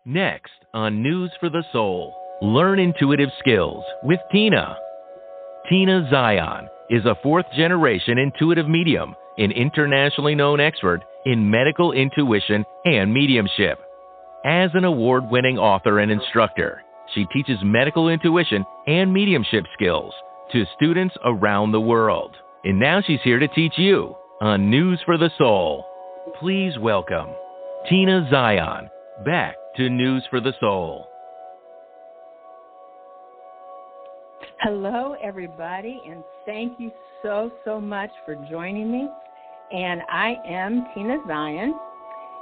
Next on News for the Soul, learn intuitive skills with Tina. Tina Zion is a fourth-generation intuitive medium, an internationally known expert in medical intuition and mediumship. As an award-winning author and instructor, she teaches medical intuition and mediumship skills to students around the world. And now she's here to teach you on News for the Soul. Please welcome Tina Zion back to News for the Soul. Hello, everybody, and thank you so much for joining me. And I am Tina Zion,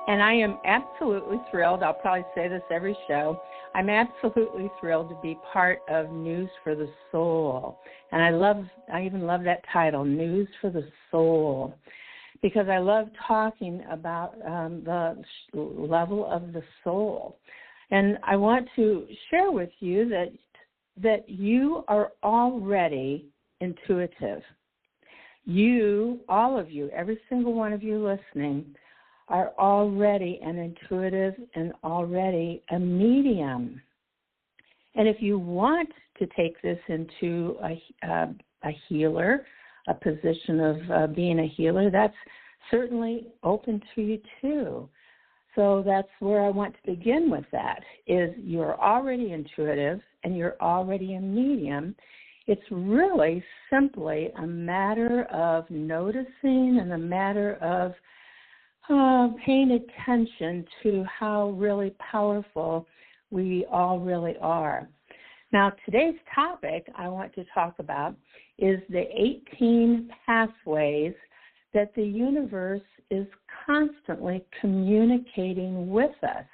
and I am absolutely thrilled. I'll probably say this every show. I'm absolutely thrilled to be part of News for the Soul. And I even love that title, News for the Soul, because I love talking about the level of the soul. And I want to share with you that you are already intuitive. You, all of you, every single one of you listening, are already an intuitive and already a medium. And if you want to take this into a healer, a position of being a healer, that's certainly open to you too. So that's where I want to begin with that, is you're already intuitive and you're already a medium. It's really simply a matter of noticing and a matter of paying attention to how really powerful we all really are. Now, today's topic I want to talk about is the 18 pathways that the universe is constantly communicating with us.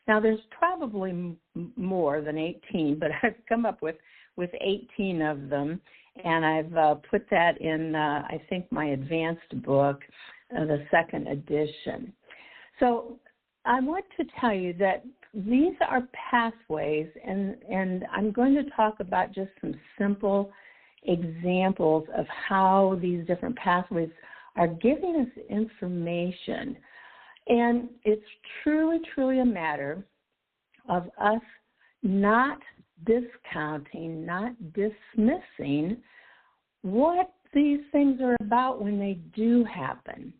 Now, there's probably more than 18, but I've come up with 18 of them, and I've put that in, I think, my advanced book, the second edition. So I want to tell you that these are pathways, and I'm going to talk about just some simple examples of how these different pathways are giving us information. And it's truly a matter of us not discounting, not dismissing what these things are about when they do happen.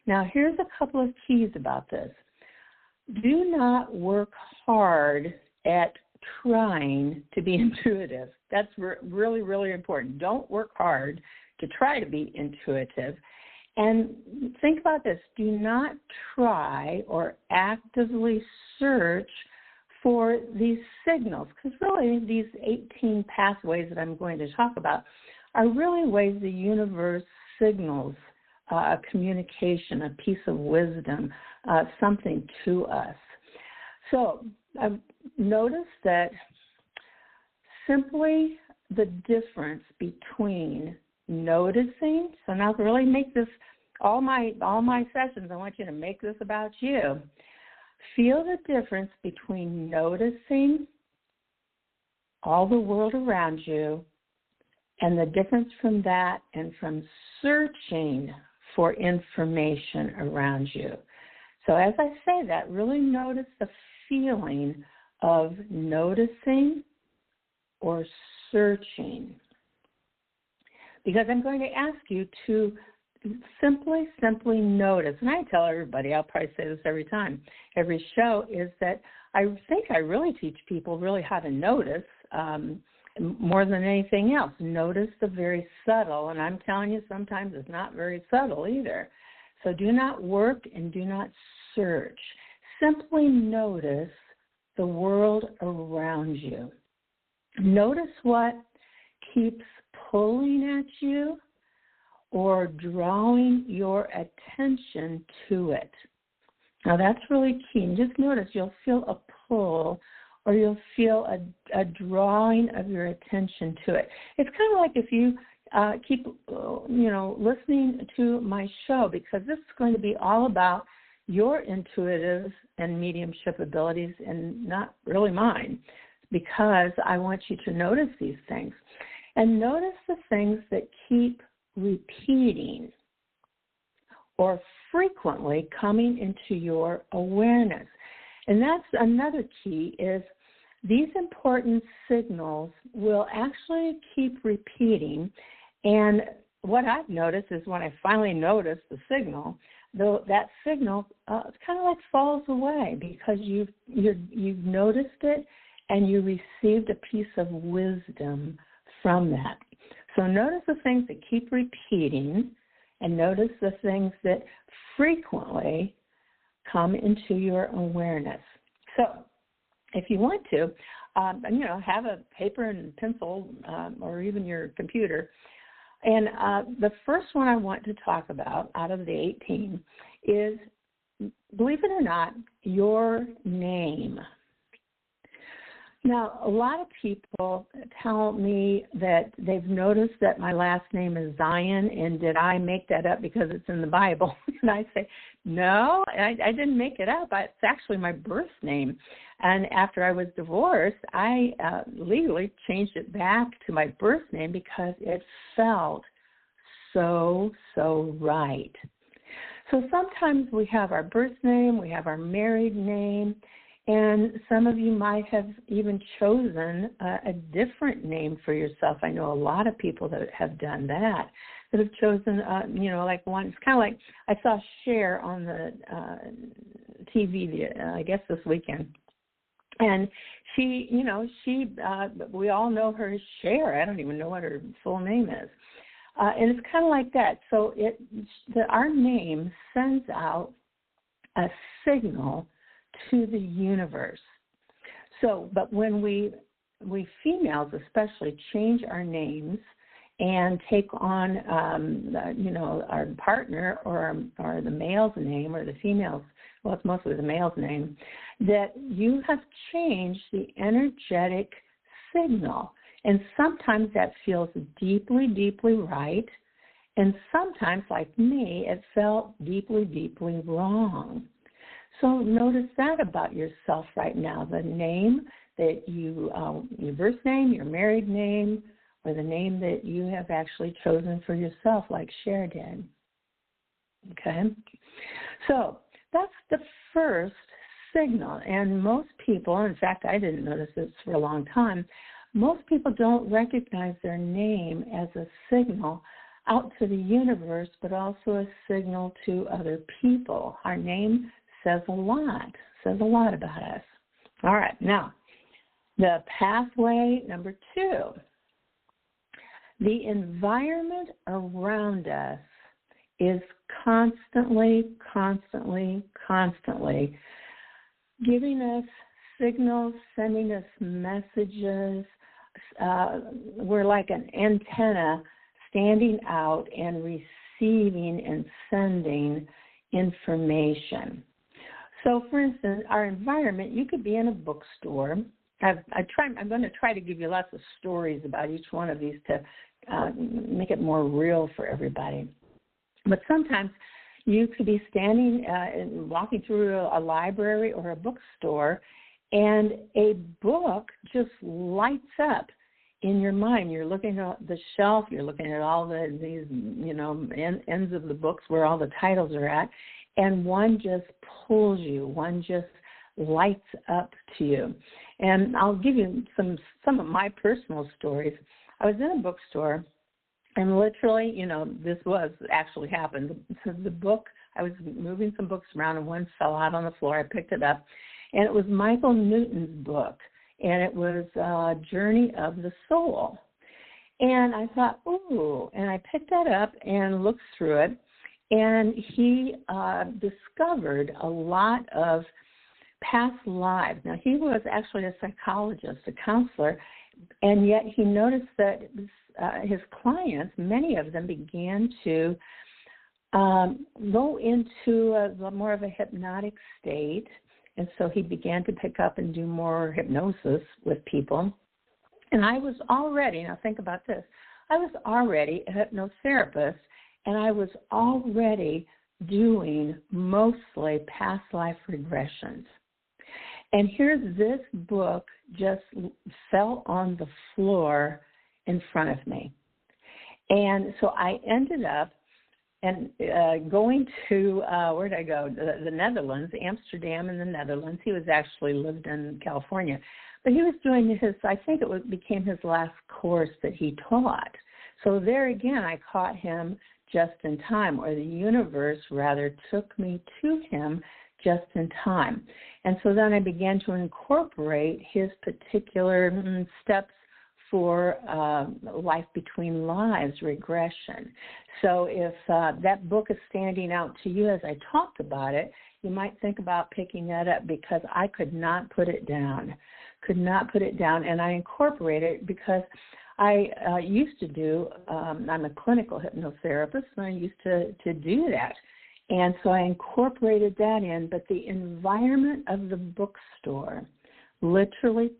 Now, here's a couple of keys about this. Do not work hard at trying to be intuitive. That's really important. Don't work hard to try to be intuitive. And think about this. Do not try or actively search for these signals, because really these 18 pathways that I'm going to talk about are really ways the universe signals a communication, a piece of wisdom, something to us. So I've noticed that simply the difference between noticing, so now to really make this, all my sessions, I want you to make this about you. Feel the difference between noticing all the world around you and the difference from that and from searching for information around you. So as I say that, really notice the feeling of noticing or searching. Because I'm going to ask you to simply notice, and I tell everybody, I'll probably say this every time, every show, is that I think I really teach people really how to notice more than anything else. Notice the very subtle, and I'm telling you sometimes it's not very subtle either. So do not work and do not search. Simply notice the world around you. Notice what keeps pulling at you or drawing your attention to it. Now that's really key. And just notice you'll feel a pull or you'll feel a drawing of your attention to it. It's kind of like if you keep, listening to my show, because this is going to be all about your intuitive and mediumship abilities and not really mine, because I want you to notice these things. And notice the things that keep repeating or frequently coming into your awareness. And that's another key is these important signals will actually keep repeating. And what I've noticed is when I finally notice the signal, though that signal kind of like falls away because you've noticed it and you received a piece of wisdom from that. So notice the things that keep repeating and notice the things that frequently come into your awareness. So if you want to, have a paper and pencil or even your computer. And the first one I want to talk about out of the 18 is, believe it or not, your name. Now, a lot of people tell me that they've noticed that my last name is Zion, and did I make that up because it's in the Bible? And I say, no, I didn't make it up. It's actually my birth name. And after I was divorced, I legally changed it back to my birth name because it felt so right. So sometimes we have our birth name, we have our married name, and some of you might have even chosen a different name for yourself. I know a lot of people that have done that have chosen, like one. It's kind of like I saw Cher on the TV, I guess this weekend. And she, we all know her as Cher. I don't even know what her full name is. And it's kind of like that. So our name sends out a signal to the universe. So, but when we females especially change our names and take on, our partner or the male's name or the female's, well, it's mostly the male's name, that you have changed the energetic signal. And sometimes that feels deeply, deeply right. And sometimes, like me, it felt deeply, deeply wrong. So notice that about yourself right now, the name that your birth name, your married name, or the name that you have actually chosen for yourself, like Cher did. Okay? So that's the first signal. And most people, in fact, I didn't notice this for a long time, most people don't recognize their name as a signal out to the universe, but also a signal to other people. Our name says a lot about us. All right, now, the pathway number 2. The environment around us is constantly giving us signals, sending us messages. We're like an antenna standing out and receiving and sending information. So, for instance, our environment, you could be in a bookstore. I'm going to try to give you lots of stories about each one of these to make it more real for everybody. But sometimes you could be standing and walking through a library or a bookstore, and a book just lights up in your mind. You're looking at the shelf, you're looking at all these ends of the books where all the titles are at, and one just pulls you, one just lights up to you. And I'll give you some of my personal stories. I was in a bookstore, and literally, this actually happened. The book, I was moving some books around, and one fell out on the floor. I picked it up, and it was Michael Newton's book, and it was Journey of the Soul. And I thought, ooh, and I picked that up and looked through it, and he discovered a lot of past lives. Now, he was actually a psychologist, a counselor, and yet he noticed that his clients, many of them began to go into more of a hypnotic state, and so he began to pick up and do more hypnosis with people. And I was already, now think about this, I was already a hypnotherapist, and I was already doing mostly past life regressions. And here this book just fell on the floor in front of me. And so I ended up and going to, where did I go? The Netherlands, Amsterdam in the Netherlands. He was actually lived in California. But he was doing his, I think it became his last course that he taught. So there again, I caught him just in time, or the universe rather took me to him just in time. And so then I began to incorporate his particular steps for life between lives regression. So if that book is standing out to you as I talked about it, you might think about picking that up, because I could not put it down. And I incorporate it because I used to do, I'm a clinical hypnotherapist, and I used to do that. And so I incorporated that in, but the environment of the bookstore literally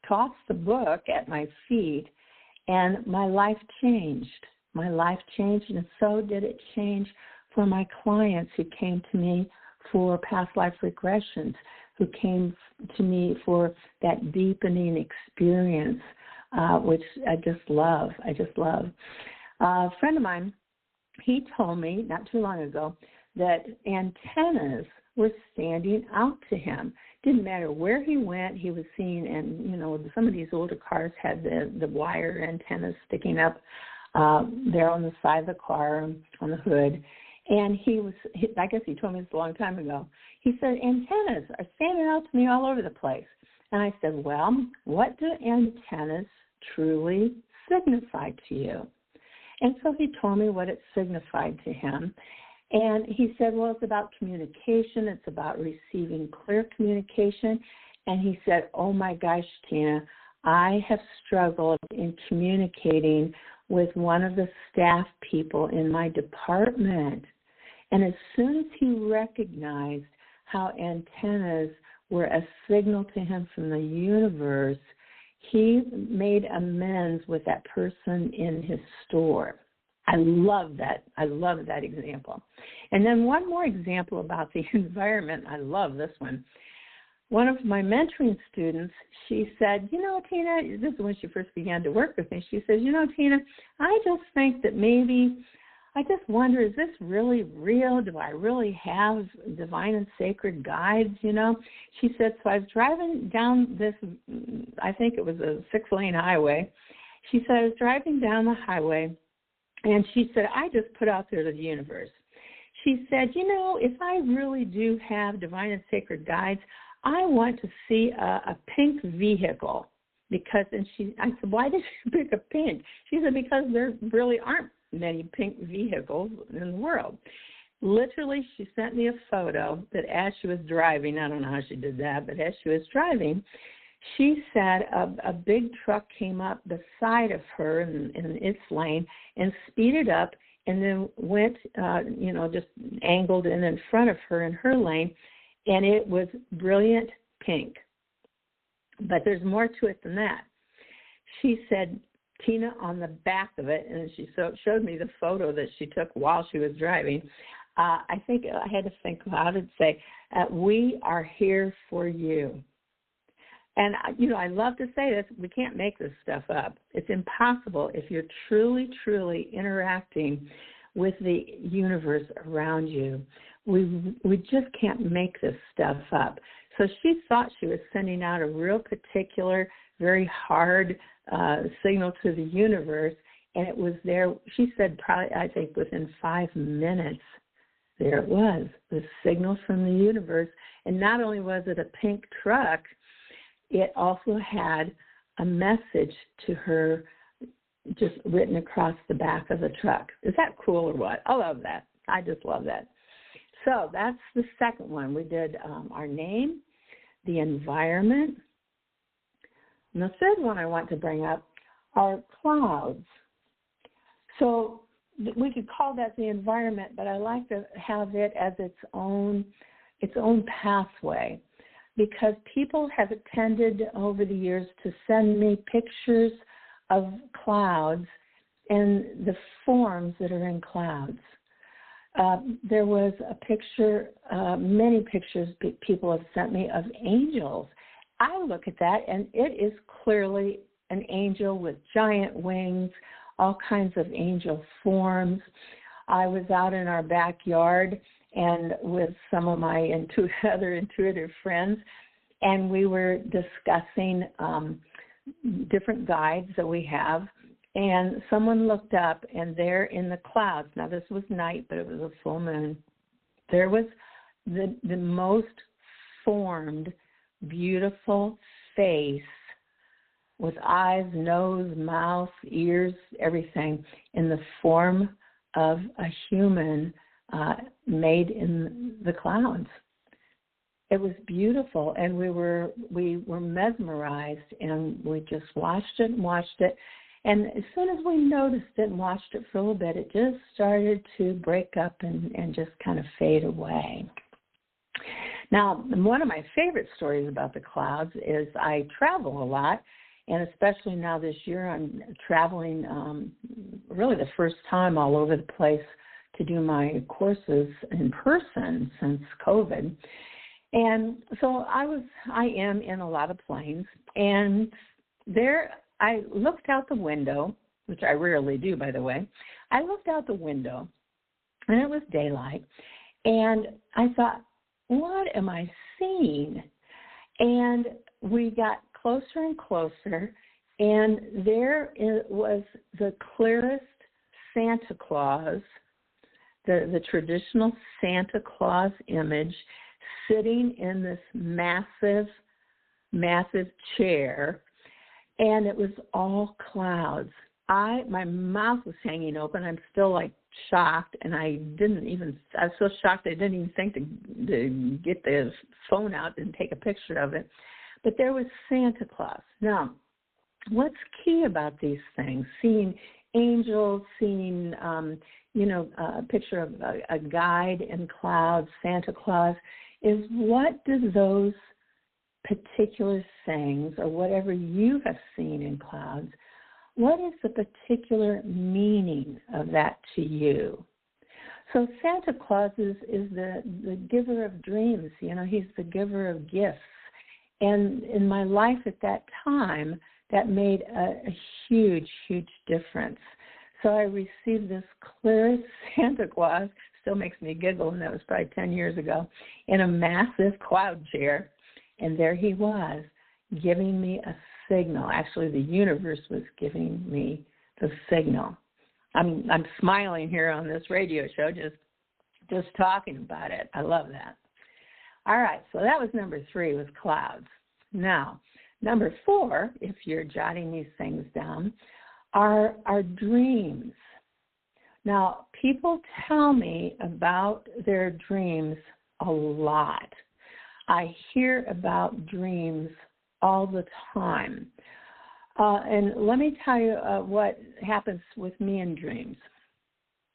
tossed the book at my feet, and my life changed. And so did it change for my clients who came to me for past life regressions, who came to me for that deepening experience, which I just love. A friend of mine, he told me not too long ago that antennas were standing out to him. Didn't matter where he went, he was seeing, and some of these older cars had the wire antennas sticking up there on the side of the car, on the hood. And I guess he told me this a long time ago. He said, antennas are standing out to me all over the place. And I said, well, what do antennas truly signify to you? And so he told me what it signified to him. And he said, well, it's about communication. It's about receiving clear communication. And he said, oh, my gosh, Tina, I have struggled in communicating with one of the staff people in my department. And as soon as he recognized how antennas were a signal to him from the universe, he made amends with that person in his store. I love that. Example. And then one more example about the environment. I love this one. One of my mentoring students, she said, Tina, this is when she first began to work with me. She says, Tina, I just think that I just wonder, is this really real? Do I really have divine and sacred guides, She said, so I was driving down this, I think it was a 6-lane highway. She said, I was driving down the highway, and she said, I just put out there to the universe. She said, if I really do have divine and sacred guides, I want to see a pink vehicle. I said, why did you pick a pink? She said, because there really aren't many pink vehicles in the world. Literally, she sent me a photo that as she was driving, I don't know how she did that, but as she was driving, she said a big truck came up beside of her in its lane and speeded up, and then went, just angled in front of her in her lane, and it was brilliant pink. But there's more to it than that. She said, Tina, on the back of it, and she showed me the photo that she took while she was driving. I think I had to think how to say, we are here for you. And, I love to say this, we can't make this stuff up. It's impossible if you're truly, truly interacting with the universe around you. We just can't make this stuff up. So she thought she was sending out a real particular, very hard signal to the universe, and it was there. She said probably, I think, within 5 minutes, there it was, the signal from the universe. And not only was it a pink truck, it also had a message to her just written across the back of the truck. Is that cool or what? I love that. I just love that. So that's the second one. We did our name, the environment. And the third one I want to bring up are clouds. So we could call that the environment, but I like to have it as its own pathway, because people have tended over the years to send me pictures of clouds and the forms that are in clouds. There was a picture, many pictures people have sent me of angels. I look at that, and it is clearly an angel with giant wings, all kinds of angel forms. I was out in our backyard and with some of my other intuitive friends, and we were discussing different guides that we have, and someone looked up, and there in the clouds, now this was night, but it was a full moon, there was the most formed, beautiful face with eyes, nose, mouth, ears, everything, in the form of a human made in the clouds. It was beautiful, and we were mesmerized, and we just watched it and watched it. And as soon as we noticed it and watched it for a little bit, it just started to break up and just kind of fade away. Now, one of my favorite stories about the clouds is I travel a lot, and especially now this year I'm traveling really the first time all over the place to do my courses in person since COVID. And so I am in a lot of planes, and there I looked out the window, which I rarely do, by the way. I looked out the window, and it was daylight, and I thought, what am I seeing? And we got closer and closer, and there it was the clearest Santa Claus, the traditional Santa Claus image, sitting in this massive, massive chair, and it was all clouds. My mouth was hanging open. I'm still like shocked, and I was so shocked I didn't even think to get the phone out and take a picture of it. But there was Santa Claus. Now, what's key about these things, seeing angels, seeing, a picture of a guide in clouds, Santa Claus, is what do those particular things or whatever you have seen in clouds, what is the particular meaning of that to you? So Santa Claus is the giver of dreams. He's the giver of gifts. And in my life at that time, that made a huge, huge difference. So I received this clear Santa Claus, still makes me giggle, and that was probably 10 years ago, in a massive cloud chair. And there he was, giving me a signal. Actually, the universe was giving me the signal. I'm smiling here on this radio show, just talking about it. I love that. All right, so that was number 3, was clouds. Now, number 4, if you're jotting these things down, are our dreams. Now, people tell me about their dreams a lot. I hear about dreams all the time. And let me tell you what happens with me in dreams.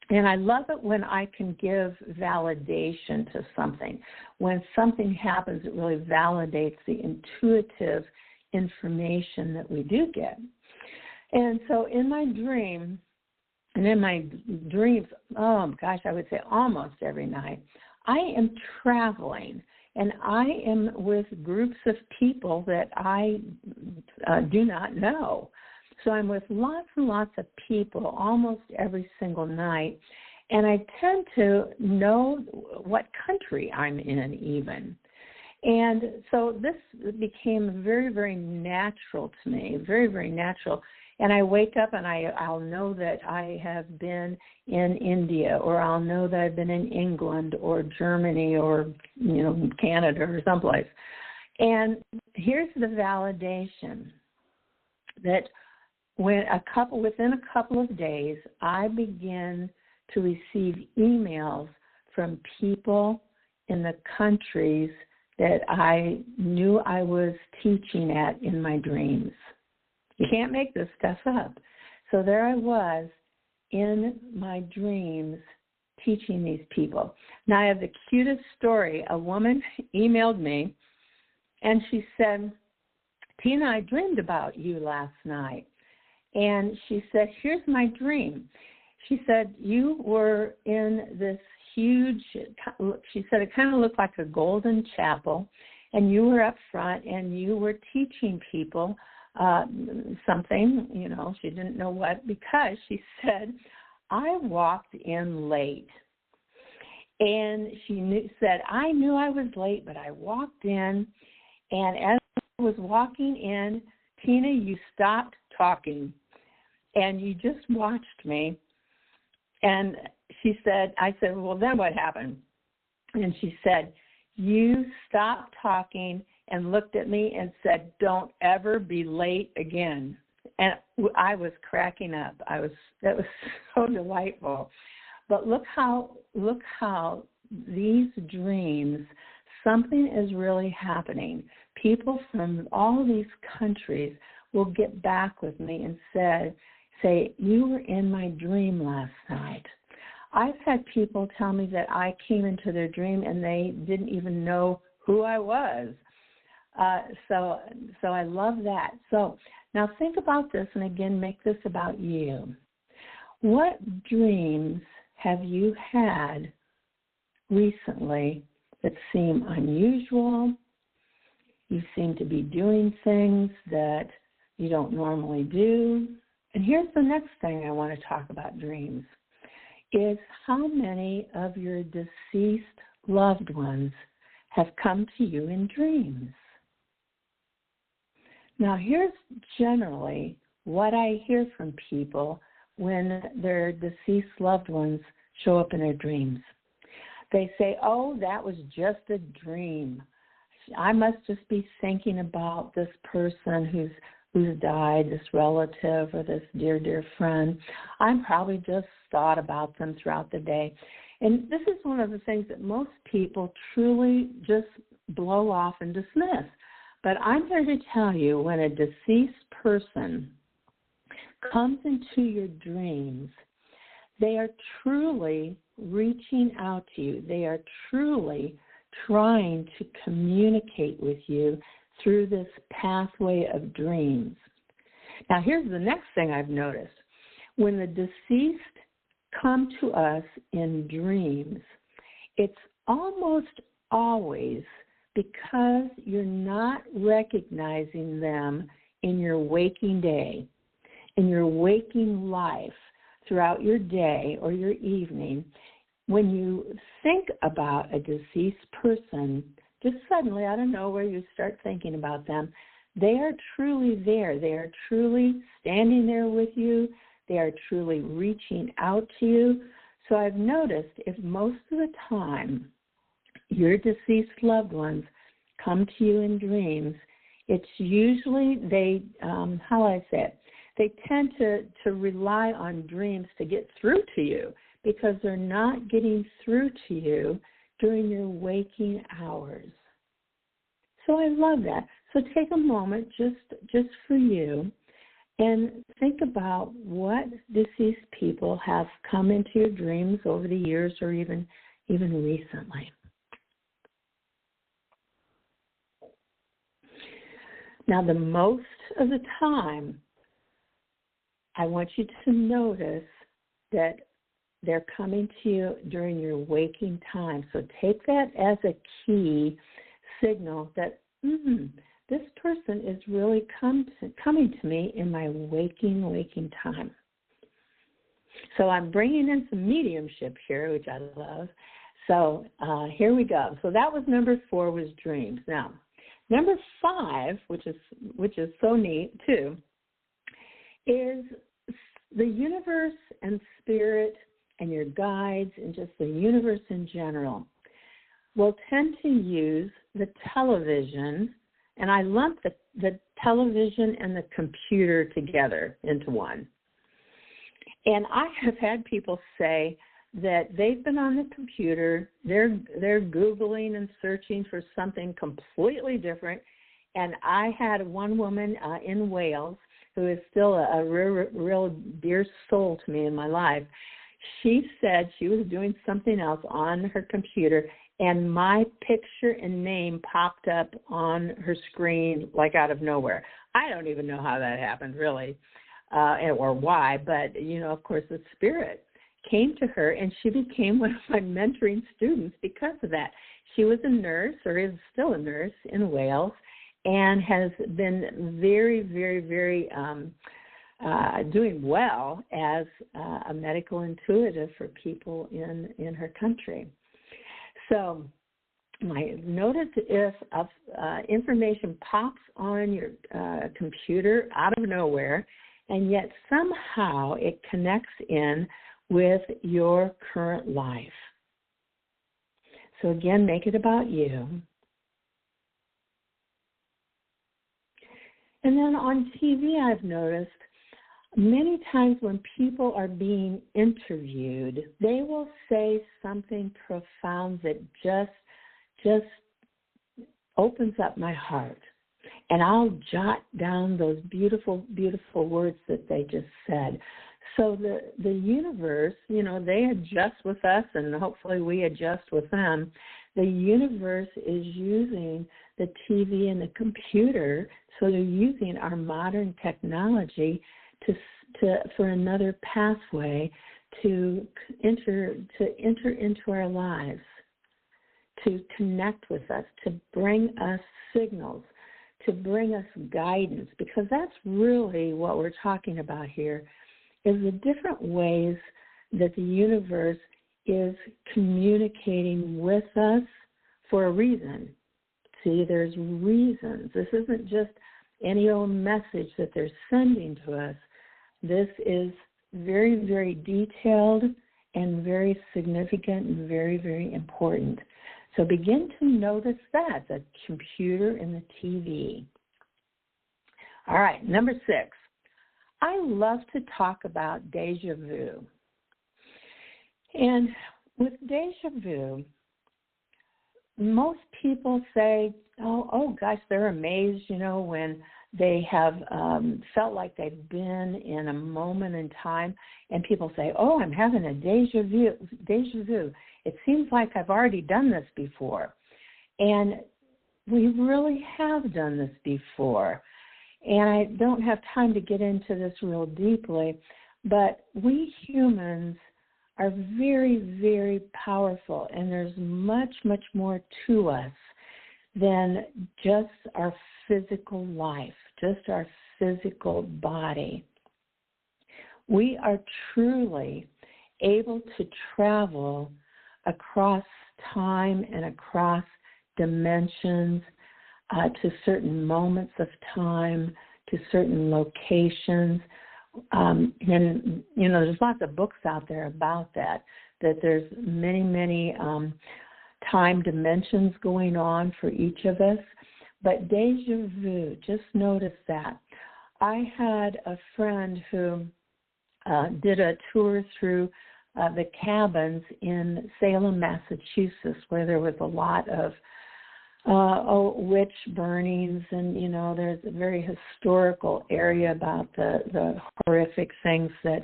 And I love it when I can give validation to something. When something happens, it really validates the intuitive information that we do get. And so in my dreams, I would say almost every night, I am traveling, and I am with groups of people that I do not know. So I'm with lots and lots of people almost every single night, and I tend to know what country I'm in even. And so this became very, very natural to me, very, very natural. And I wake up and I'll know that I have been in India, or I'll know that I've been in England or Germany or, Canada or someplace. And here's the validation that within a couple of days, I begin to receive emails from people in the countries that I knew I was teaching at in my dreams. You can't make this stuff up. So there I was in my dreams teaching these people. Now I have the cutest story. A woman emailed me, and she said, Tina, I dreamed about you last night. And she said, here's my dream. She said, you were in this huge, she said it kind of looked like a golden chapel, and you were up front, and you were teaching people something, she didn't know what, because she said, I walked in late. And she said, I knew I was late, but I walked in, and as I was walking in, Tina, you stopped talking, and you just watched me. And she said, I said, well, then what happened? And she said, you stopped talking and looked at me and said, don't ever be late again. And I was cracking up. That was so delightful. But look how these dreams, something is really happening. People from all these countries will get back with me and say, you were in my dream last night. I've had people tell me that I came into their dream and they didn't even know who I was. So I love that. So now think about this, and again, make this about you. What dreams have you had recently that seem unusual? You seem to be doing things that you don't normally do. And here's the next thing I want to talk about dreams, is how many of your deceased loved ones have come to you in dreams. Now, here's generally what I hear from people when their deceased loved ones show up in their dreams. They say, oh, that was just a dream. I must just be thinking about this person who's died, this relative or this dear, dear friend. I probably just thought about them throughout the day. And this is one of the things that most people truly just blow off and dismiss. But I'm here to tell you, when a deceased person comes into your dreams, they are truly reaching out to you. They are truly trying to communicate with you through this pathway of dreams. Now, here's the next thing I've noticed. When the deceased come to us in dreams, it's almost always because you're not recognizing them in your waking day, in your waking life, throughout your day or your evening. When you think about a deceased person, just suddenly out of nowhere you start thinking about them, they are truly there. They are truly standing there with you. They are truly reaching out to you. So I've noticed if most of the time your deceased loved ones come to you in dreams, it's usually they tend to rely on dreams to get through to you, because they're not getting through to you during your waking hours. So I love that. So take a moment just for you and think about what deceased people have come into your dreams over the years or even recently. Now, the most of the time, I want you to notice that they're coming to you during your waking time. So take that as a key signal that this person is really coming to me in my waking time. So I'm bringing in some mediumship here, which I love. So here we go. So that was number 4, was dreams. Now, number 5, which is so neat too, is the universe and spirit and your guides and just the universe in general will tend to use the television, and I lump the television and the computer together into one. And I have had people say that they've been on the computer, they're Googling and searching for something completely different, and I had one woman in Wales who is still a real dear soul to me in my life. She said she was doing something else on her computer, and my picture and name popped up on her screen like out of nowhere. I don't even know how that happened, really, or why, but, of course, the spirit came to her, and she became one of my mentoring students because of that. She was a nurse, or is still a nurse, in Wales, and has been very, very, very doing well as a medical intuitive for people in her country. So notice if information pops on your computer out of nowhere, and yet somehow it connects in with your current life. So again, make it about you. And then on TV, I've noticed many times when people are being interviewed, they will say something profound that just opens up my heart. And I'll jot down those beautiful, beautiful words that they just said. So the universe, they adjust with us, and hopefully we adjust with them. The universe is using the TV and the computer, so they're using our modern technology for another pathway to enter into our lives, to connect with us, to bring us signals, to bring us guidance, because that's really what we're talking about here, is the different ways that the universe is communicating with us for a reason. See, there's reasons. This isn't just any old message that they're sending to us. This is very, very detailed and very significant and very, very important. So begin to notice that, the computer and the TV. All right, number 6. I love to talk about deja vu. And with deja vu, most people say, oh gosh, they're amazed, when they have felt like they've been in a moment in time, and people say, oh, I'm having a deja vu. It seems like I've already done this before. And we really have done this before. And I don't have time to get into this real deeply, but we humans are very, very powerful, and there's much, much more to us than just our physical life, just our physical body. We are truly able to travel across time and across dimensions, to certain moments of time, to certain locations. And, there's lots of books out there about that there's many, many time dimensions going on for each of us. But deja vu, just notice that. I had a friend who did a tour through the cabins in Salem, Massachusetts, where there was a lot of witch burnings, and there's a very historical area about the horrific things that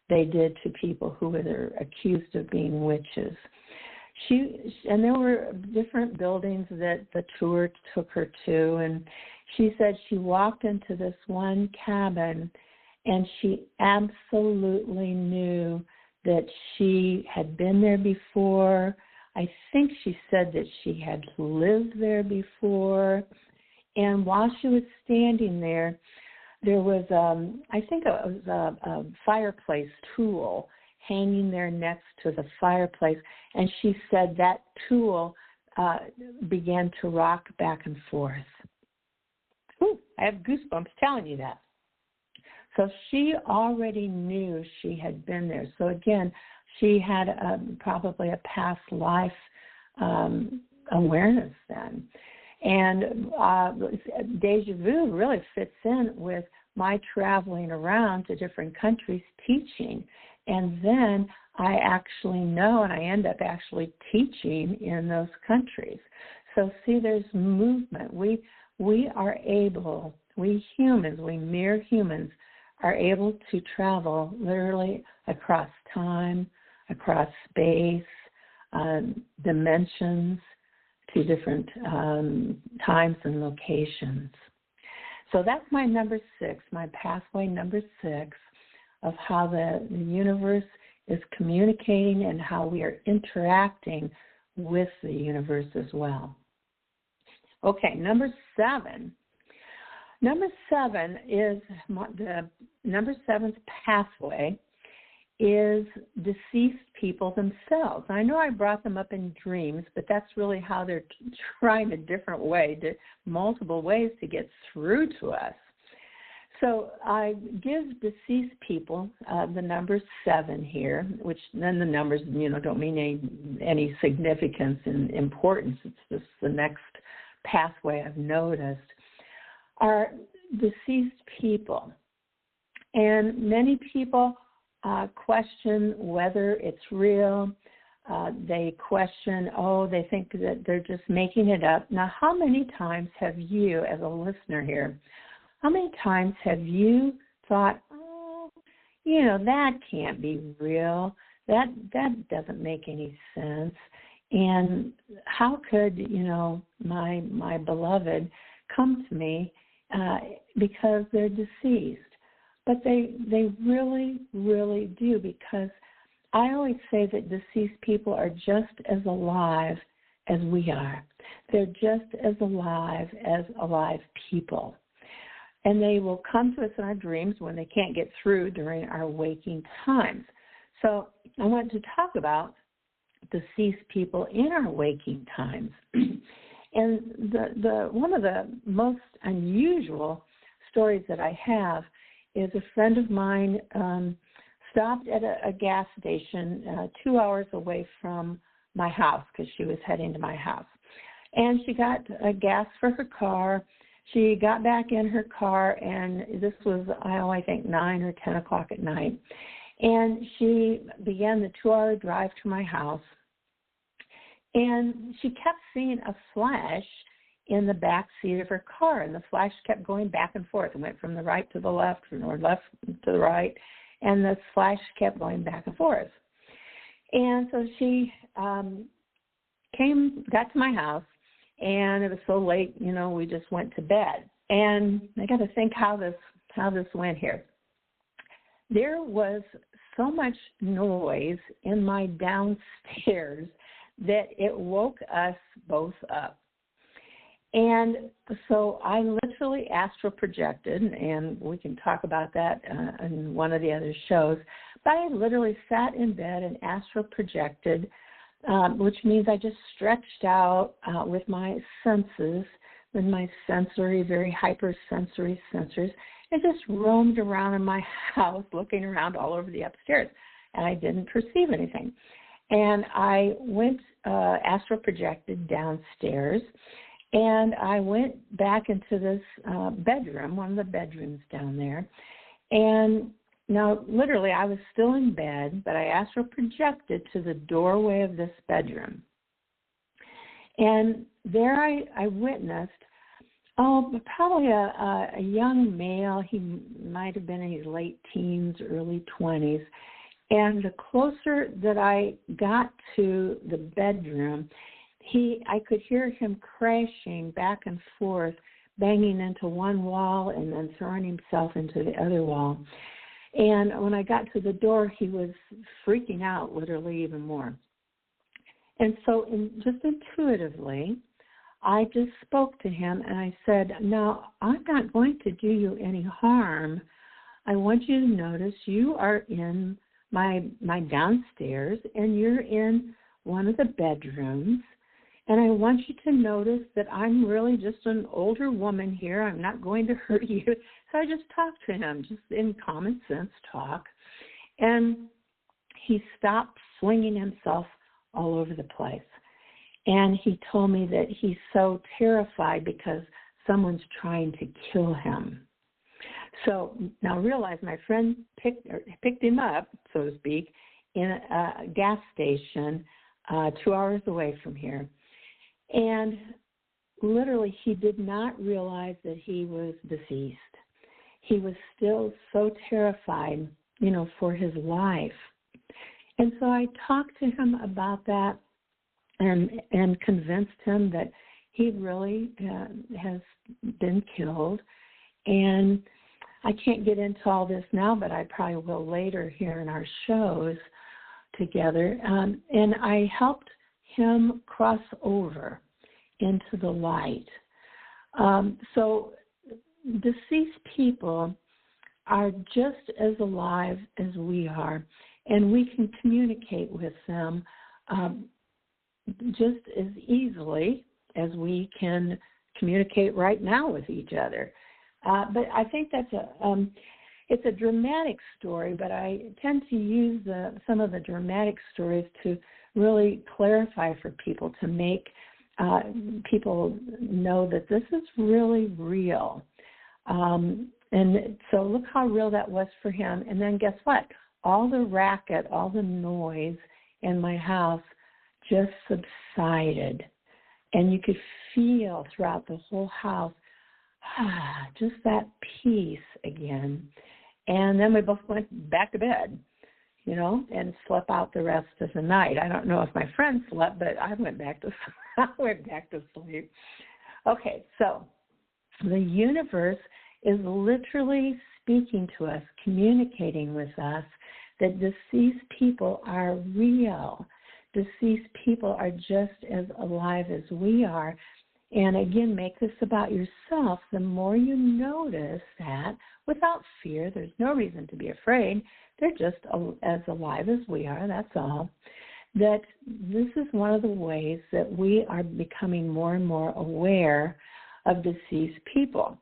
they did to people who were accused of being witches. And there were different buildings that the tour took her to, and she said she walked into this one cabin and she absolutely knew that she had been there before. I think she said that she had lived there before. And while she was standing there, there was, I think it was a fireplace tool hanging there next to the fireplace. And she said that tool began to rock back and forth. Ooh, I have goosebumps telling you that. So she already knew she had been there. So again, she had probably a past life awareness then. And deja vu really fits in with my traveling around to different countries teaching. And then I actually know, and I end up actually teaching in those countries. So see, there's movement. We are able, we humans, we mere humans, are able to travel literally across time, across space, dimensions, to different times and locations. So that's my number 6, my pathway number 6 of how the universe is communicating and how we are interacting with the universe as well. Okay, number 7. Number 7 is the number 7's pathway is deceased people themselves. I know I brought them up in dreams, but that's really how they're trying a different way, multiple ways to get through to us. So I give deceased people the number 7 here, which then the numbers, don't mean any significance and importance. It's just the next pathway I've noticed, are deceased people. And many people question whether it's real. They question, they think that they're just making it up. Now, how many times have you, as a listener here, how many times have you thought, that can't be real. That doesn't make any sense. And how could, my beloved come to me because they're deceased? But they really, really do, because I always say that deceased people are just as alive as we are. They're just as alive people. And they will come to us in our dreams when they can't get through during our waking times. So I want to talk about deceased people in our waking times. And the one of the most unusual stories that I have is a friend of mine stopped at a gas station 2 hours away from my house because she was heading to my house. And she got gas for her car. She got back in her car, and this was, I think, 9 or 10 o'clock at night. And she began the 2-hour drive to my house. And she kept seeing a flash in the back seat of her car, and the flash kept going back and forth. It went from the right to the left, or left to the right, and the flash kept going back and forth. And so she got to my house, and it was so late, we just went to bed. And I got to think how this went here. There was so much noise in my downstairs that it woke us both up. And so I literally astral projected, and we can talk about that in one of the other shows, but I literally sat in bed and astral projected, which means I just stretched out with my senses, with my sensory, very hypersensory sensors, and just roamed around in my house, looking around all over the upstairs, and I didn't perceive anything. And I went astral projected downstairs, and I went back into this bedroom, one of the bedrooms down there. And now, literally, I was still in bed, but I astral projected to the doorway of this bedroom. And there I witnessed, probably a young male. He might have been in his late teens, early 20s. And the closer that I got to the bedroom, I could hear him crashing back and forth, banging into one wall and then throwing himself into the other wall. And when I got to the door, he was freaking out, literally, even more. And so just intuitively, I just spoke to him and I said, "Now, I'm not going to do you any harm. I want you to notice you are in my downstairs, and you're in one of the bedrooms, and I want you to notice that I'm really just an older woman here. I'm not going to hurt you." So I just talked to him, just in common sense talk, and he stopped flinging himself all over the place. And he told me that he's so terrified because someone's trying to kill him. So now realize my friend picked him up, so to speak, in a gas station 2 hours away from here. And literally he did not realize that he was deceased. He was still so terrified, for his life. And so I talked to him about that and convinced him that he really has been killed. And I can't get into all this now, but I probably will later here in our shows together. And I helped him cross over into the light. So deceased people are just as alive as we are, and we can communicate with them just as easily as we can communicate right now with each other. But I think that's it's a dramatic story, but I tend to use some of the dramatic stories to really clarify for people, to make people know that this is really real. And so look how real that was for him. And then guess what? All the racket, all the noise in my house just subsided. And you could feel throughout the whole house, just that peace again. And then we both went back to bed, and slept out the rest of the night. I don't know if my friend slept, but I went back to sleep. Okay, so the universe is literally speaking to us, communicating with us that deceased people are real. Deceased people are just as alive as we are. And again, make this about yourself. The more you notice that, without fear, there's no reason to be afraid. They're just as alive as we are, that's all. That this is one of the ways that we are becoming more and more aware of deceased people.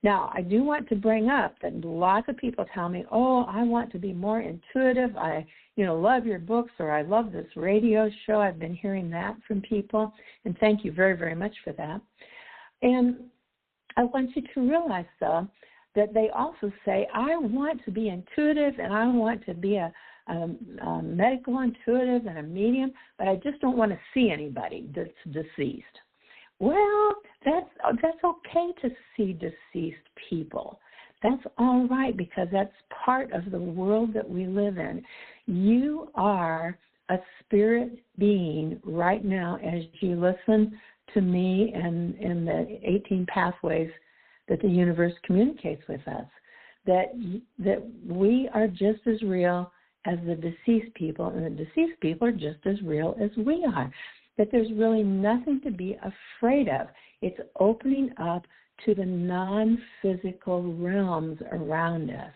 Now, I do want to bring up that lots of people tell me, I want to be more intuitive. I love your books, or I love this radio show. I've been hearing that from people, and thank you very, very much for that. And I want you to realize, though, that they also say, I want to be intuitive, and I want to be a medical intuitive and a medium, but I just don't want to see anybody that's deceased. Well, that's okay to see deceased people. That's all right, because that's part of the world that we live in. You are a spirit being right now as you listen to me and in the 18 pathways that the universe communicates with us, that we are just as real as the deceased people, and the deceased people are just as real as we are, that there's really nothing to be afraid of. It's opening up to the non-physical realms around us.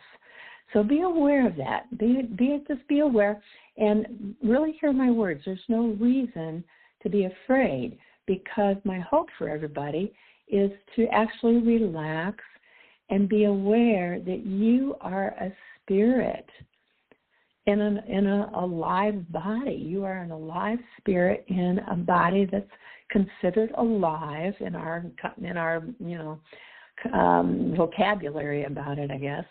So be aware of that. Just be aware and really hear my words. There's no reason to be afraid, because my hope for everybody is to actually relax and be aware that you are a spirit in an alive body. You are an alive spirit in a body that's considered alive in our vocabulary about it, I guess.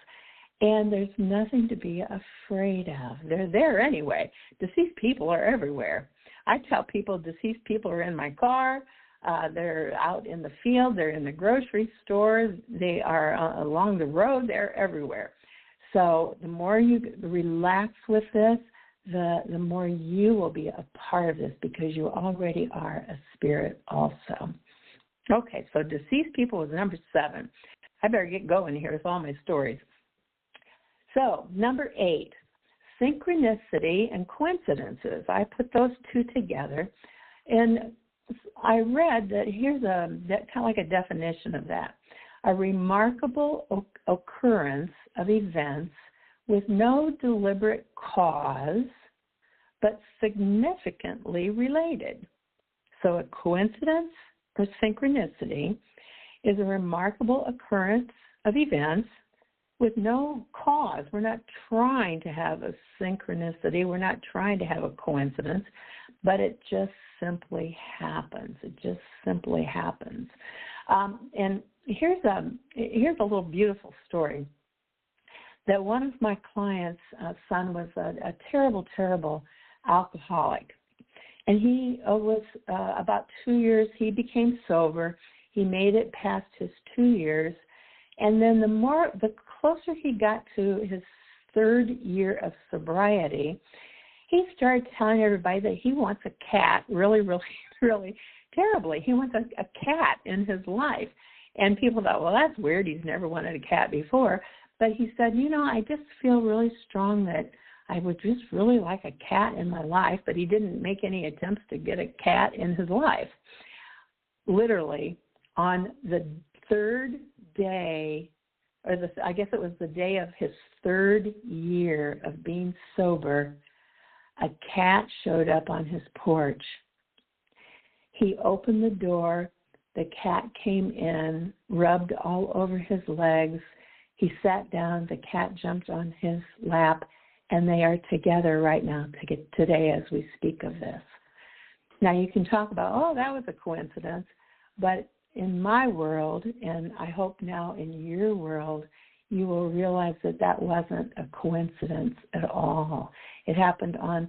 And there's nothing to be afraid of. They're there anyway. Deceased people are everywhere. I tell people deceased people are in my car. They're out in the field. They're in the grocery store. They are along the road. They're everywhere. So the more you relax with this, the more you will be a part of this, because you already are a spirit also. Okay, so deceased people was number 7. I better get going here with all my stories. So number 8, synchronicity and coincidences. I put those two together, and I read that here's kind of like a definition of that. A remarkable occurrence of events with no deliberate cause, but significantly related. So a coincidence or synchronicity is a remarkable occurrence of events with no cause. We're not trying to have a synchronicity. We're not trying to have a coincidence, but it just simply happens. It just simply happens. And here's a little beautiful story. That one of my clients' son was a terrible, terrible alcoholic. And he was about 2 years, he became sober. He made it past his 2 years. And then the closer he got to his 3rd year of sobriety, he started telling everybody that he wants a cat really, really, really terribly. He wants a cat in his life. And people thought, well, that's weird. He's never wanted a cat before. But he said, I just feel really strong that I would just really like a cat in my life. But he didn't make any attempts to get a cat in his life. Literally, on the 3rd day, I guess it was the day of his 3rd year of being sober, a cat showed up on his porch. He opened the door. The cat came in, rubbed all over his legs. He sat down. The cat jumped on his lap, and they are together right now today as we speak of this. Now, you can talk about, oh, that was a coincidence, but in my world, and I hope now in your world, you will realize that that wasn't a coincidence at all. It happened on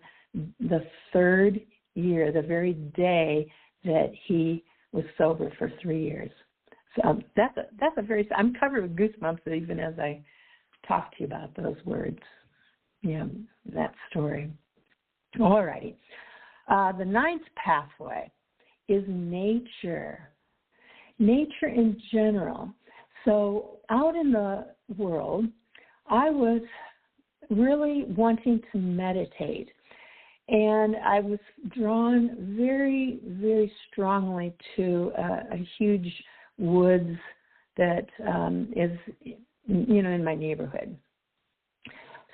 the 3rd year, the very day that he was sober for 3 years. So that's a very, I'm covered with goosebumps even as I talk to you about those words. Yeah, that story. All righty. The 9th pathway is nature. Nature in general. So out in the world, I was really wanting to meditate. And I was drawn very, very strongly to a huge woods that is, in my neighborhood.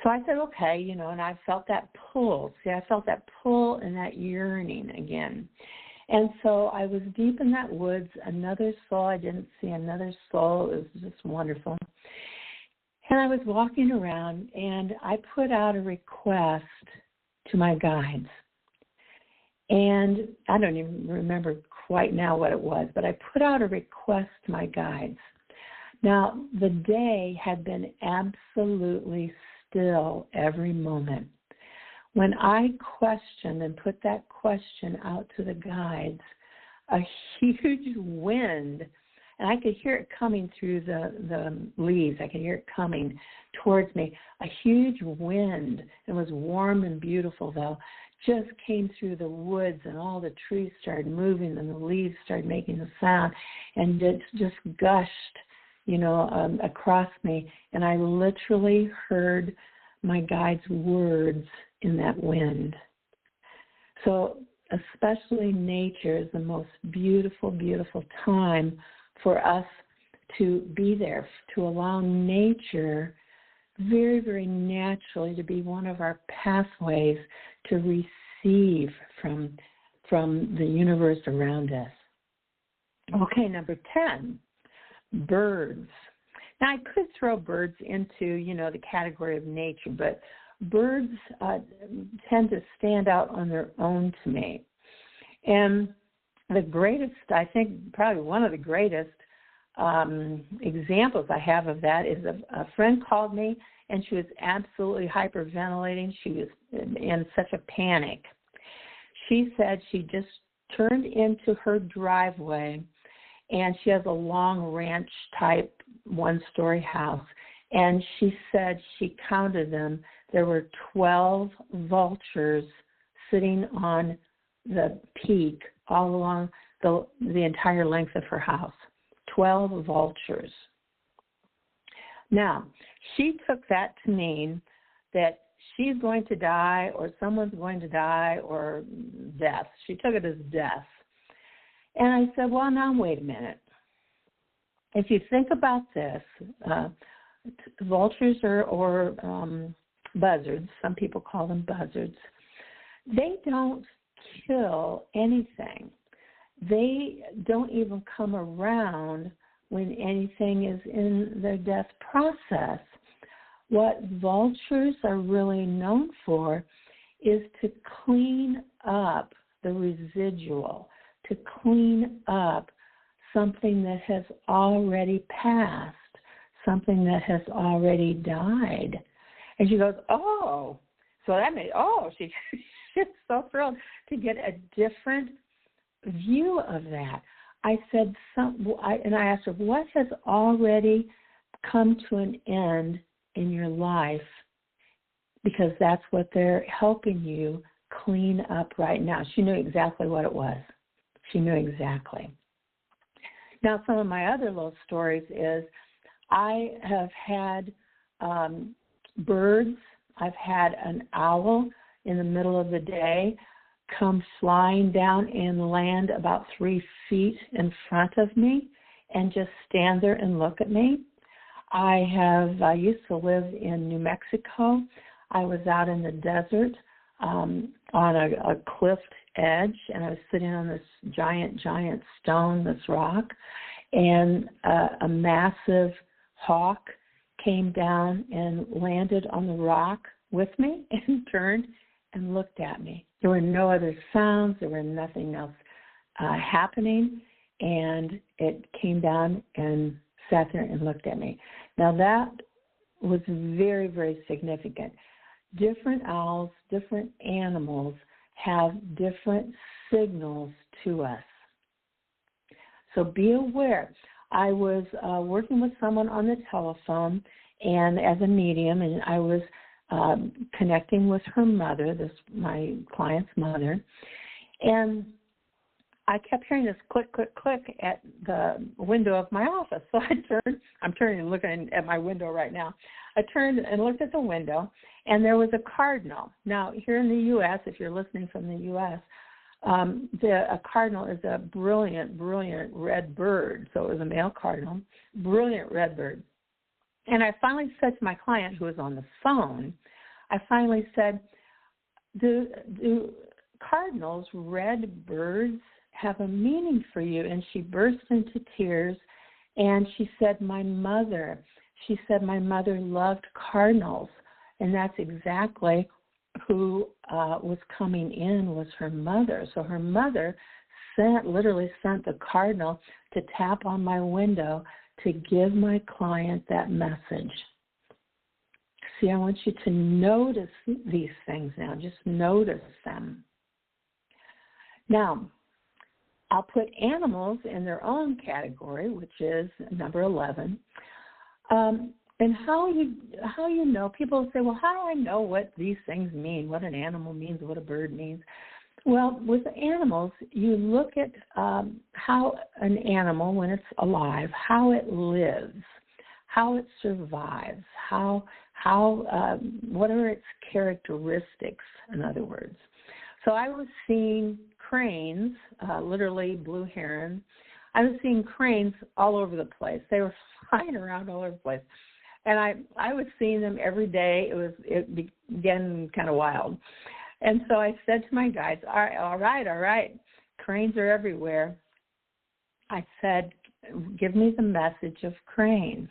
So I said, okay, and I felt that pull. See, I felt that pull and that yearning again. And so I was deep in that woods, another soul. I didn't see another soul. It was just wonderful. And I was walking around, and I put out a request to my guides. And I don't even remember quite now what it was, but I put out a request to my guides. Now, the day had been absolutely still every moment. When I questioned and put that question out to the guides, a huge wind, and I could hear it coming through the leaves. I could hear it coming towards me. A huge wind, it was warm and beautiful though, just came through the woods, and all the trees started moving and the leaves started making a sound, and it just gushed, across me. And I literally heard my guide's words in that wind. So especially nature is the most beautiful, beautiful time for us to be there, to allow nature very, very naturally to be one of our pathways to receive from the universe around us. Okay, number 10, birds. Now, I could throw birds into, the category of nature, but birds tend to stand out on their own to me. And the greatest, I think probably one of the greatest examples I have of that is a friend called me, and she was absolutely hyperventilating. She was in such a panic. She said she just turned into her driveway, and she has a long ranch-type one-story house. And she said she counted them. There were 12 vultures sitting on the peak all along the entire length of her house. 12 vultures. Now, she took that to mean that she's going to die, or someone's going to die, or death. She took it as death. And I said, well, now wait a minute. If you think about this, vultures or buzzards, some people call them buzzards, they don't kill anything. They don't even come around when anything is in their death process. What vultures are really known for is to clean up the residual, to clean up something that has already passed, something that has already died. And she goes, oh, so that made, she's so thrilled to get a different view of that. I said, and I asked her, what has already come to an end in your life? Because that's what they're helping you clean up right now. She knew exactly what it was. She knew exactly. Now, some of my other little stories is I have had birds. I've had an owl in the middle of the day come flying down and land about 3 feet in front of me and just stand there and look at me. I used to live in New Mexico. I was out in the desert on a cliff edge, and I was sitting on this giant stone, this rock, and a massive hawk came down and landed on the rock with me and turned and looked at me. There were no other sounds. There were nothing else happening, and it came down and sat there and looked at me. Now that was very, very significant. Different owls, different animals have different signals to us. So be aware. I was working with someone on the telephone and as a medium, and I was connecting with her mother, my client's mother, and I kept hearing this click, click, click at the window of my office. So I'm turning and looking at my window right now. I turned and looked at the window, and there was a cardinal. Now, here in the U.S., if you're listening from the U.S., a cardinal is a brilliant red bird. So it was a male cardinal, brilliant red bird. And I finally said to my client who was on the phone, I finally said, do cardinals, red birds, have a meaning for you? And she burst into tears, and she said, my mother loved cardinals, and that's exactly who was coming in, was her mother. So her mother literally sent the cardinal to tap on my window to give my client that message. See, I want you to notice these things now. Just notice them. Now, I'll put animals in their own category, which is number 11. And how you know, people say, well, how do I know what these things mean, what an animal means, what a bird means? Well, with animals, you look at how an animal, when it's alive, how it lives, how it survives, what are its characteristics, in other words. So I was seeing cranes, literally blue heron. I was seeing cranes all over the place. They were flying around all over the place. And I was seeing them every day. It began kind of wild. And so I said to my guides, all right, cranes are everywhere. I said, give me the message of cranes.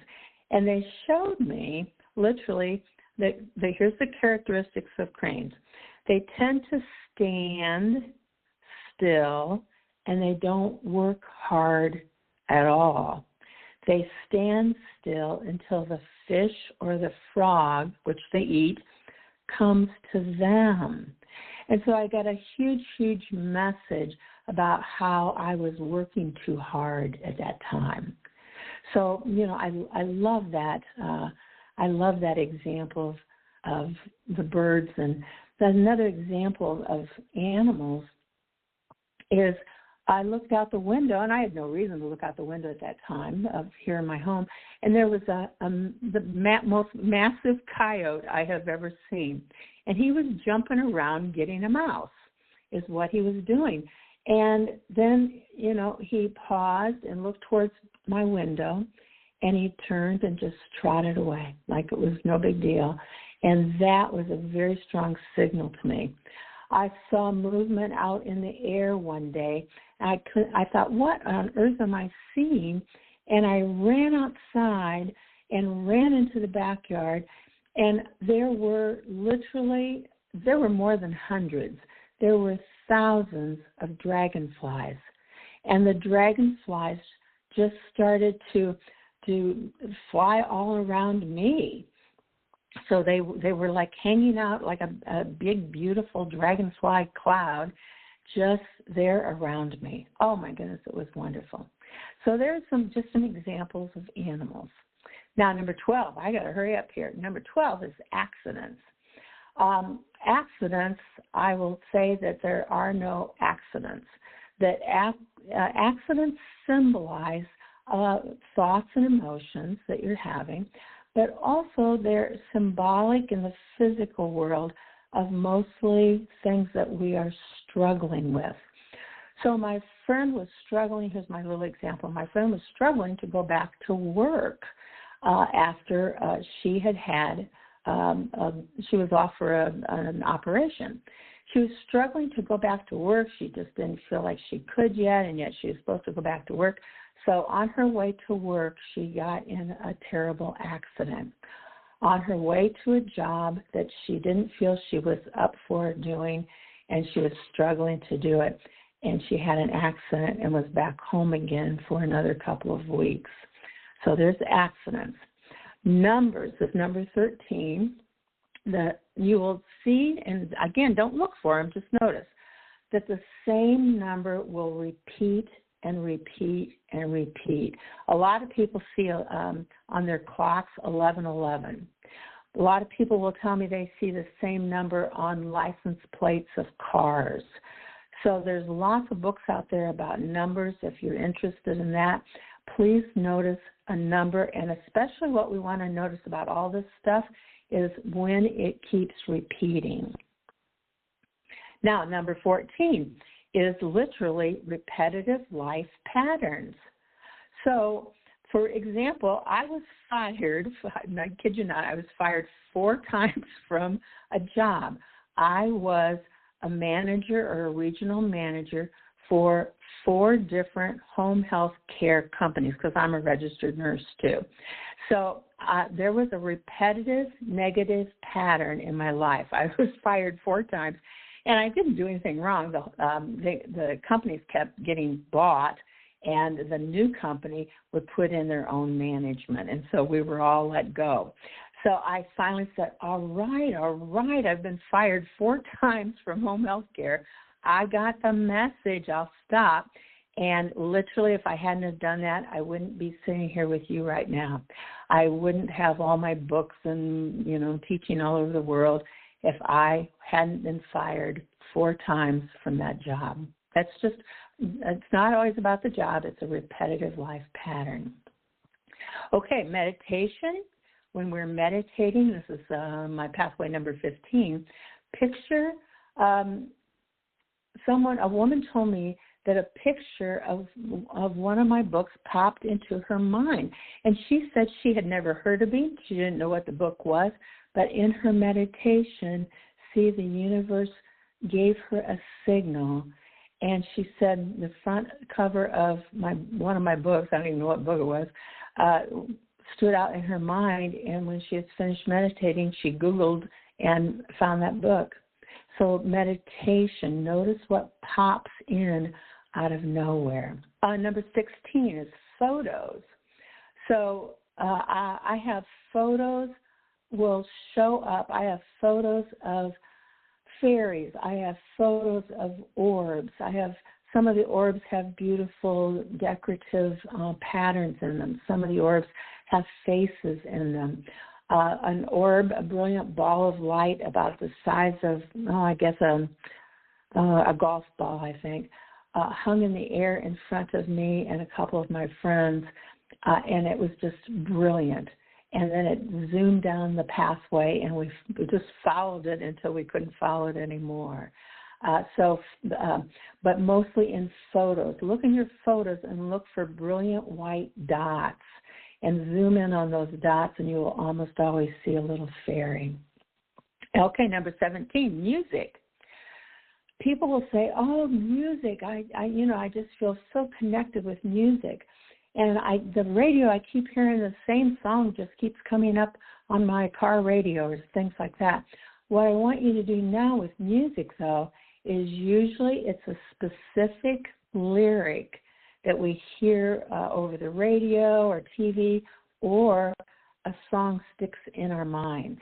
And they showed me literally that here's the characteristics of cranes. They tend to stand still, and they don't work hard at all. They stand still until the fish or the frog, which they eat, comes to them. And so I got a huge message about how I was working too hard at that time. So, I love that. I love that example of the birds. And another example of animals is I looked out the window, and I had no reason to look out the window at that time of here in my home, and there was the most massive coyote I have ever seen, and he was jumping around getting a mouse, is what he was doing. And then, he paused and looked towards my window, and he turned and just trotted away like it was no big deal, and that was a very strong signal to me. I saw movement out in the air one day. I thought, what on earth am I seeing? And I ran outside and ran into the backyard, and there were more than hundreds. There were thousands of dragonflies, and the dragonflies just started to fly all around me. So they were like hanging out like a big, beautiful dragonfly cloud just there around me. Oh, my goodness, it was wonderful. So there's some examples of animals. Now, number 12, I got to hurry up here. Number 12 is accidents. Accidents, I will say that there are no accidents. That accidents symbolize thoughts and emotions that you're having, but also they're symbolic in the physical world of mostly things that we are struggling with. So my friend was struggling. Here's my little example. My friend was struggling to go back to work after she was off for an operation. She was struggling to go back to work. She just didn't feel like she could yet, and yet she was supposed to go back to work. So on her way to work, she got in a terrible accident. On her way to a job that she didn't feel she was up for doing, and she was struggling to do it, and she had an accident and was back home again for another couple of weeks. So there's accidents. Numbers is number 13. That you will see, and again, don't look for them, just notice that the same number will repeat and repeat and repeat. A lot of people see on their clocks 1111. A lot of people will tell me they see the same number on license plates of cars. So there's lots of books out there about numbers. If you're interested in that, please notice a number, and especially what we want to notice about all this stuff is when it keeps repeating. Now, number 14 is literally repetitive life patterns. So, for example, I was fired, I kid you not, I was fired 4 times from a job. I was a manager or a regional manager for 4 different home health care companies because I'm a registered nurse too. So there was a repetitive negative pattern in my life. I was fired 4 times, and I didn't do anything wrong. The companies kept getting bought, and the new company would put in their own management, and so we were all let go. So I finally said, all right, I've been fired 4 times from home health care. I got the message, I'll stop. And literally, if I hadn't have done that, I wouldn't be sitting here with you right now. I wouldn't have all my books and, teaching all over the world if I hadn't been fired 4 times from that job. It's not always about the job. It's a repetitive life pattern. Okay, meditation. When we're meditating, this is my pathway number 15, picture a woman told me that a picture of one of my books popped into her mind. And she said she had never heard of me. She didn't know what the book was. But in her meditation, the universe gave her a signal. And she said the front cover of one of my books, I don't even know what book it was, stood out in her mind. And when she had finished meditating, she Googled and found that book. So meditation, notice what pops in out of nowhere. Number 16 is photos. So I have photos will show up. I have photos of fairies. I have photos of orbs. Some of the orbs have beautiful decorative patterns in them. Some of the orbs have faces in them. An orb, a brilliant ball of light about the size of, a golf ball, I think, hung in the air in front of me and a couple of my friends, and it was just brilliant. And then it zoomed down the pathway, and we just followed it until we couldn't follow it anymore. But mostly in photos. Look in your photos and look for brilliant white dots, and zoom in on those dots, and you will almost always see a little fairy. Okay, number 17, music. People will say, "Oh, music! I just feel so connected with music." And the radio, I keep hearing the same song just keeps coming up on my car radio or things like that. What I want you to do now with music, though, is usually it's a specific lyric that we hear over the radio or TV, or a song sticks in our minds.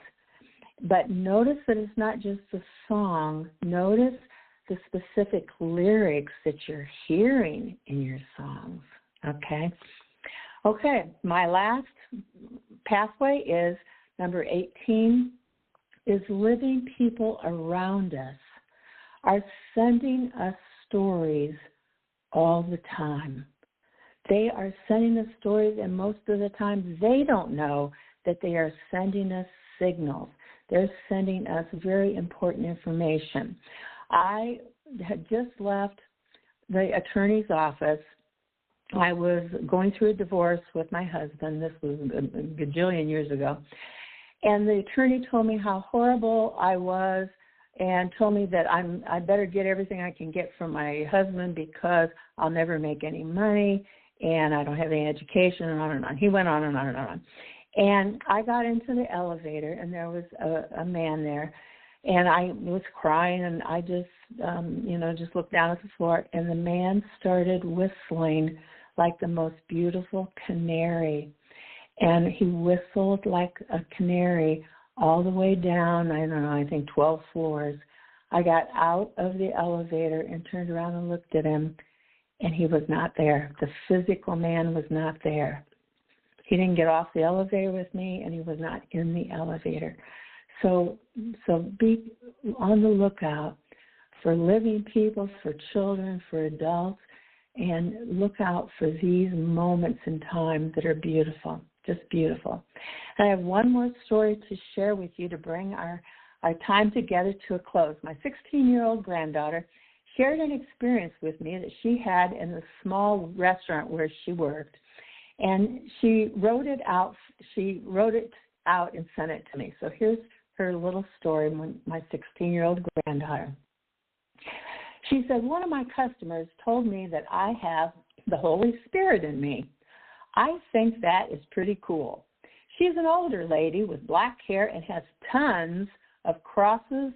But notice that it's not just the song. Notice the specific lyrics that you're hearing in your songs. Okay, my last pathway is number 18, is living people around us are sending us stories all the time. They are sending us stories, and most of the time they don't know that they are sending us signals. They're sending us very important information. I had just left the attorney's office. I was going through a divorce with my husband. This was a gajillion years ago. And the attorney told me how horrible I was and told me that I better get everything I can get from my husband because I'll never make any money and I don't have any education, and on and on. He went on and on and on. And I got into the elevator, and there was a man there, and I was crying, and I just, just looked down at the floor, and the man started whistling like the most beautiful canary. And he whistled like a canary all the way down, I think 12 floors. I got out of the elevator and turned around and looked at him, and he was not there. The physical man was not there. He didn't get off the elevator with me, and he was not in the elevator. So be on the lookout for living people, for children, for adults, and look out for these moments in time that are beautiful, just beautiful. And I have one more story to share with you to bring our time together to a close. My 16-year-old granddaughter shared an experience with me that she had in the small restaurant where she worked. And she wrote it out. She wrote it out and sent it to me. So here's her little story, my 16-year-old granddaughter. She said, one of my customers told me that I have the Holy Spirit in me. I think that is pretty cool. She's an older lady with black hair and has tons of crosses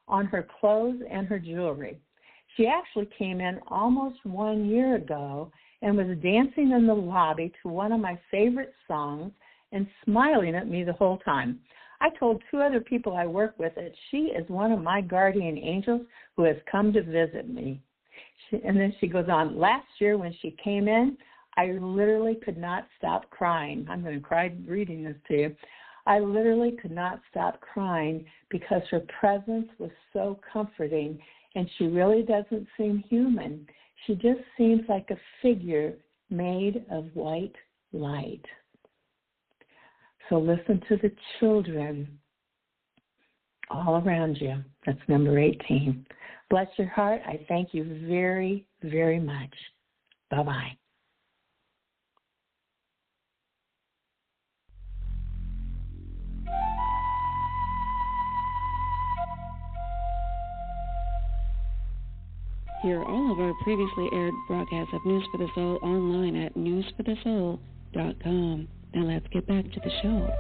on her clothes and her jewelry. She actually came in almost 1 year ago and was dancing in the lobby to one of my favorite songs and smiling at me the whole time. I told 2 other people I work with that she is one of my guardian angels who has come to visit me. And then she goes on, last year when she came in, I literally could not stop crying. I'm going to cry reading this to you. I literally could not stop crying because her presence was so comforting. And she really doesn't seem human. She just seems like a figure made of white light. So listen to the children all around you. That's number 18. Bless your heart. I thank you very, very much. Bye-bye. Hear all of our previously aired broadcasts of News for the Soul online at newsforthesoul.com. Now let's get back to the show.